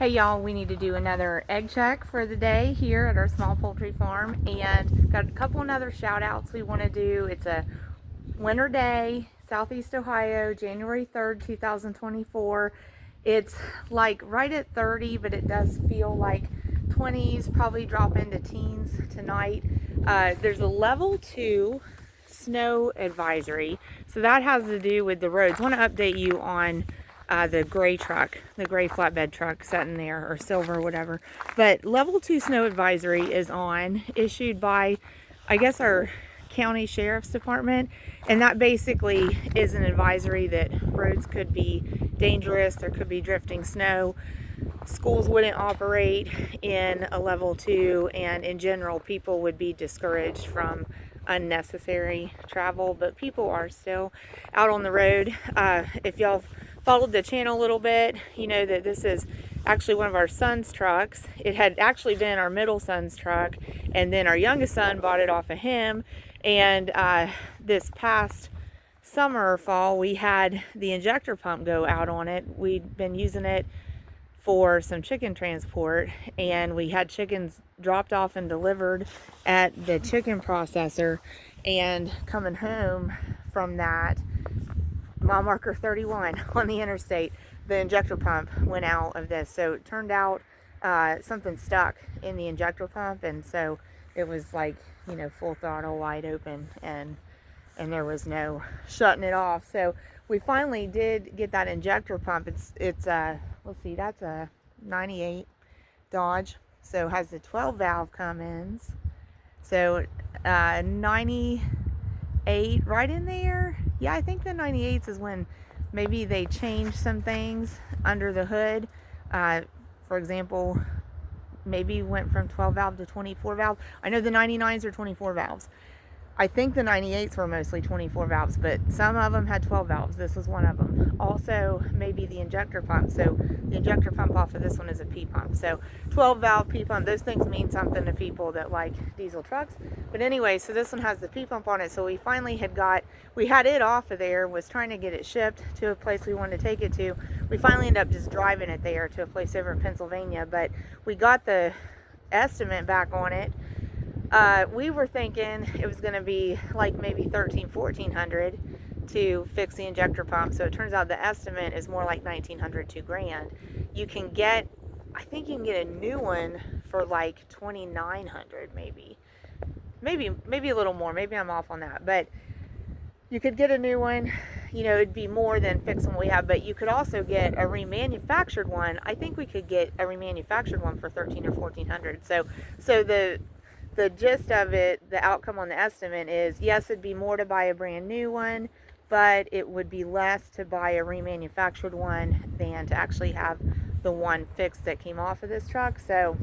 Hey y'all, we need to do another egg check for the day here at our small poultry farm, and got a couple other shout outs we want to do. It's a winter day, Southeast Ohio, January 3rd, 2024. It's like right at 30, but it does feel like 20s, probably drop into teens tonight. There's a level 2 snow advisory, so that has to do with the roads. I want to update you on the gray truck, the gray flatbed truck sitting there, or silver, whatever. But level 2 snow advisory is on, issued by, I guess, our county sheriff's department, and that basically is an advisory that roads could be dangerous, there could be drifting snow, schools wouldn't operate in a level 2, and in general people would be discouraged from unnecessary travel, but people are still out on the road. If y'all followed the channel a little bit, you know that this is actually one of our son's trucks. It had actually been our middle son's truck, and then our youngest son bought it off of him. And this past summer or fall, we had the injector pump go out on it. We'd been using it for some chicken transport, and we had chickens dropped off and delivered at the chicken processor, and coming home from that, mile marker 31 on the interstate, the injector pump went out of this. So it turned out something stuck in the injector pump, and so it was like, you know, full throttle, wide open, and there was no shutting it off. So we finally did get that injector pump. It's let's see, that's a 98 Dodge, so it has the 12 valve Cummins, so 98 right in there. Yeah, I think the 98s is when maybe they changed some things under the hood. For example, maybe went from 12 valve to 24 valve. I know the 99s are 24 valves. I think the 98s were mostly 24 valves, but some of them had 12 valves. This was one of them. Also, maybe the injector pump. So the injector pump off of this one is a P pump. So 12 valve P pump, those things mean something to people that like diesel trucks. But anyway, so this one has the P pump on it. So we finally we had it off of there, was trying to get it shipped to a place we wanted to take it to. We finally ended up just driving it there to a place over in Pennsylvania, but we got the estimate back on it. We were thinking it was going to be like maybe $1,300-$1,400 to fix the injector pump. So it turns out the estimate is more like $1,900 to $2,000. You can get, I think you can get a new one for like $2,900 maybe a little more. Maybe I'm off on that, but you could get a new one. You know, it'd be more than fixing what we have, but you could also get a remanufactured one. I think we could get a remanufactured one for $1,300 or $1,400. So the gist of it, the outcome on the estimate is, yes, it'd be more to buy a brand new one, but it would be less to buy a remanufactured one than to actually have the one fixed that came off of this truck. So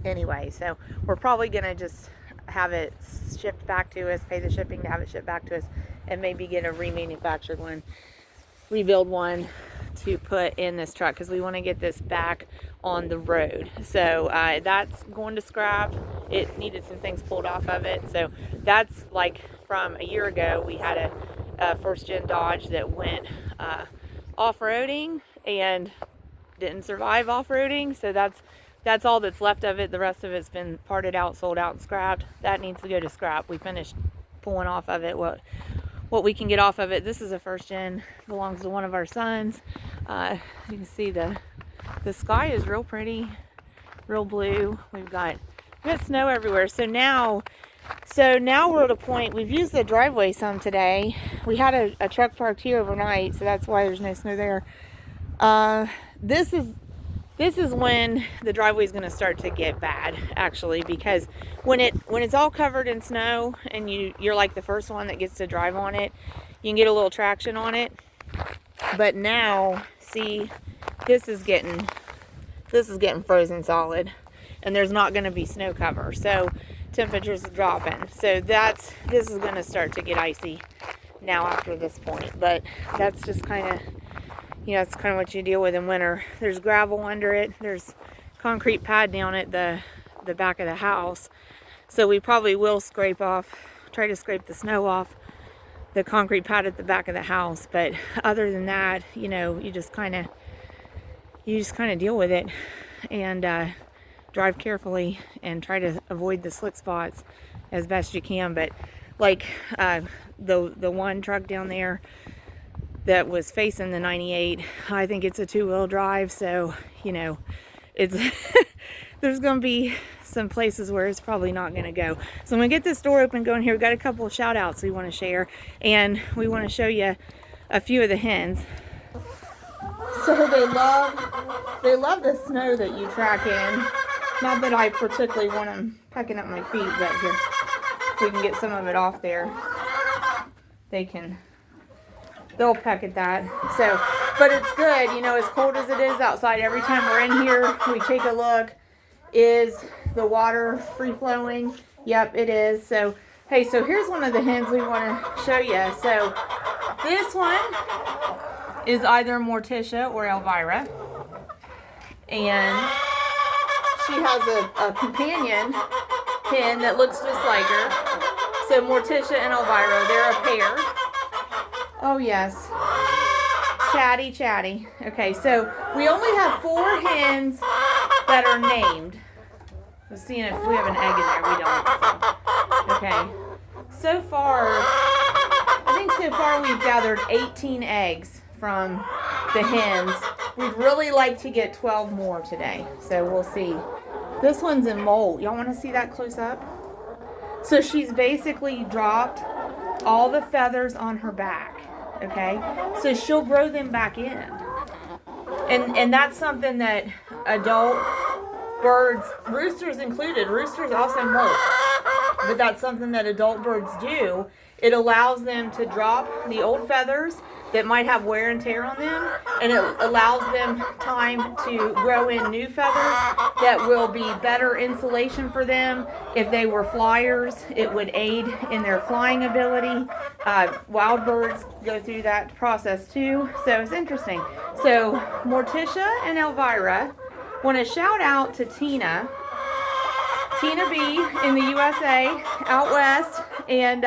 anyway, so we're probably gonna just have it shipped back to us, pay the shipping to have it shipped back to us, and maybe get a remanufactured one, rebuild one to put in this truck, because we want to get this back on the road. So that's going to scrap. It needed some things pulled off of it. So that's like from a year ago. We had a first gen Dodge that went off-roading and didn't survive off-roading. So that's all that's left of it. The rest of it's been parted out, sold out, and scrapped. That needs to go to scrap. We finished pulling off of it what we can get off of it. This is a first gen, belongs to one of our sons. You can see the sky is real pretty, real blue. We've got snow everywhere. So now we're at a point, we've used the driveway some today. We had a truck parked here overnight, so that's why there's no snow there. This is when the driveway is going to start to get bad, actually, because when it's all covered in snow and you're like the first one that gets to drive on it, you can get a little traction on it. But now, see, this is getting frozen solid, and there's not going to be snow cover, so temperatures are dropping. So this is going to start to get icy now after this point. But that's just kind of, you know, it's kind of what you deal with in winter. There's gravel under it. There's concrete pad down at the back of the house. So we probably will try to scrape the snow off the concrete pad at the back of the house. But other than that, you know, you just kind of, you just kind of deal with it and drive carefully and try to avoid the slick spots as best you can. But like the one truck down there that was facing the 98, I think it's a 2-wheel drive, so you know it's there's gonna be some places where it's probably not gonna go. So I'm gonna get this door open going here. We've got a couple of shout outs we want to share, and we want to show you a few of the hens. So they love the snow that you track in. Not that I particularly want them pecking up my feet, but here, if we can get some of it off there, they'll peck at that. So, but it's good, you know, as cold as it is outside, every time we're in here, we take a look. Is the water free flowing? Yep, it is. So, hey, so here's one of the hens we want to show you. So, this one is either Morticia or Elvira. And she has a companion hen that looks just like her. So Morticia and Elvira, they're a pair. Oh yes, chatty. Okay, so we only have 4 hens that are named. We're seeing if we have an egg in there. We don't. So. Okay, so far, I think so far we've gathered 18 eggs from the hens. We'd really like to get 12 more today, so we'll see. This one's in molt. Y'all want to see that close up? So she's basically dropped all the feathers on her back, okay? So she'll grow them back in. And that's something that adult birds, roosters included, roosters also molt, but that's something that adult birds do. It allows them to drop the old feathers that might have wear and tear on them, and it allows them time to grow in new feathers that will be better insulation for them. If they were flyers, it would aid in their flying ability. Wild birds go through that process too, so it's interesting. So Morticia and Elvira, want to shout out to Tina B in the USA, out west, and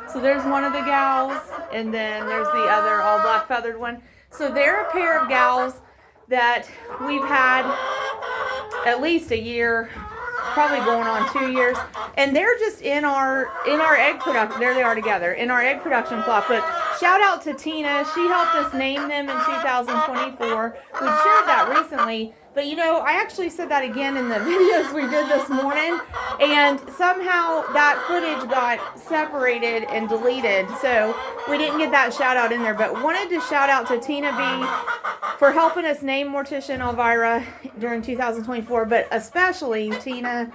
so there's one of the gals, and then there's the other all black feathered one. So they're a pair of gals that we've had at least a year, probably going on 2 years, and they're just in our egg production. There they are together in our egg production flock. But shout out to Tina. She helped us name them in 2024. We shared that recently. But you know, I actually said that again in the videos we did this morning, and somehow that footage got separated and deleted, so we didn't get that shout out in there. But wanted to shout out to Tina B for helping us name Morticia and Elvira during 2024, but especially Tina,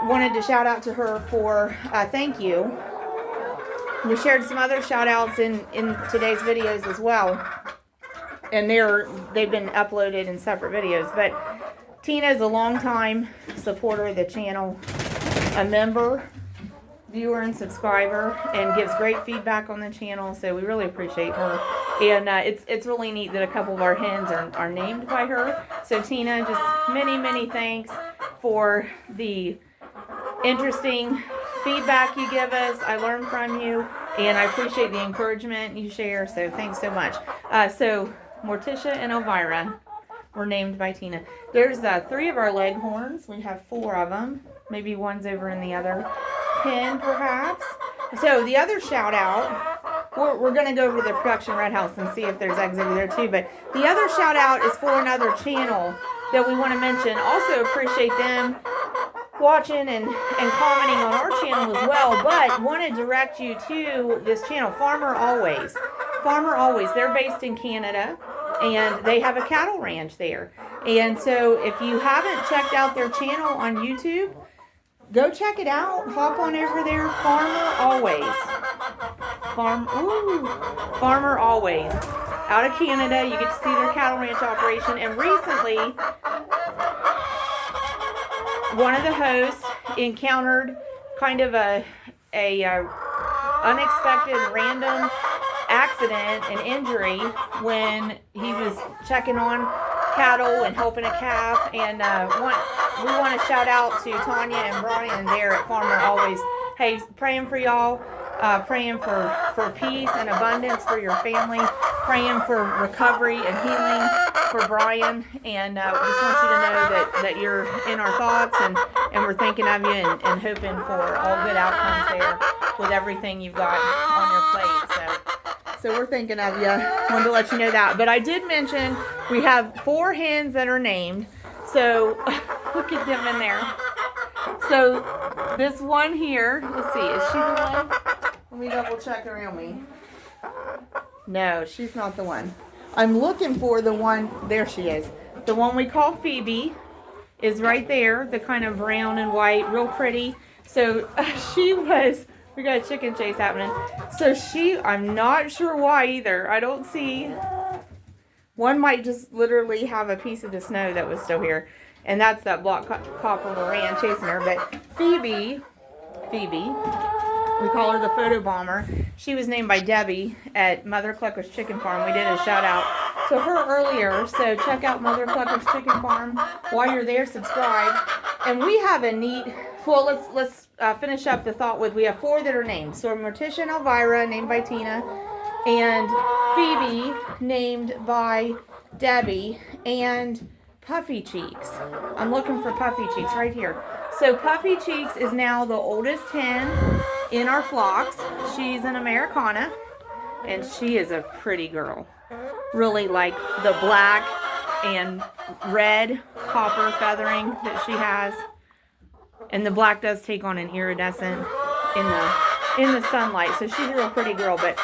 wanted to shout out to her for thank you. We shared some other shout outs in today's videos as well. And they've been uploaded in separate videos. But Tina is a longtime supporter of the channel, a member, viewer, and subscriber, and gives great feedback on the channel. So we really appreciate her. And it's really neat that a couple of our hens are named by her. So Tina, just many thanks for the interesting feedback you give us. I learn from you, and I appreciate the encouragement you share. So thanks so much. So Morticia and Elvira were named by Tina. There's 3 of our leghorns. We have 4 of them. Maybe one's over in the other pen, perhaps. So the other shout out, we're going to go over to the production red house and see if there's eggs over there too. But the other shout out is for another channel that we want to mention. Also appreciate them watching and commenting on our channel as well, but want to direct you to this channel, Farmer Always. They're based in Canada, and they have a cattle ranch there. And so if you haven't checked out their channel on YouTube, go check it out. Hop on over there, Farmer Always. Farmer Always. Out of Canada, you get to see their cattle ranch operation. And recently, one of the hosts encountered kind of a unexpected, random accident and injury when he was checking on cattle and helping a calf. And we want to shout out to Tanya and Brian there at Farmer Always. Hey, praying for y'all. praying for peace and abundance for your family, praying for recovery and healing for Brian, and just want you to know that you're in our thoughts, and we're thinking of you and hoping for all good outcomes there with everything you've got on your plate. So we're thinking of you. Wanted to let you know that. But I did mention we have 4 hens that are named. So look at them in there. So this one here, let's see, is she the one? Let me double check around me. No, she's not the one. I'm looking for the one, there she is. The one we call Phoebe is right there, the kind of brown and white, real pretty. So we got a chicken chase happening. So I'm not sure why either. I don't see, one might just literally have a piece of the snow that was still here. And that's that block copper Moran chasing her. But Phoebe, we call her the photo bomber. She was named by Debbie at Mother Clucker's Chicken Farm. We did a shout out to her earlier. So check out Mother Clucker's Chicken Farm. While you're there, subscribe. And we have a neat, well, let's finish up the thought with, we have 4 that are named. So Morticia and Elvira, named by Tina. And Phoebe, named by Debbie. And Puffy Cheeks. I'm looking for Puffy Cheeks right here. So Puffy Cheeks is now the oldest hen in our flocks. She's an Americana, and she is a pretty girl. Really like the black and red copper feathering that she has. And the black does take on an iridescent in the sunlight. So she's a real pretty girl. But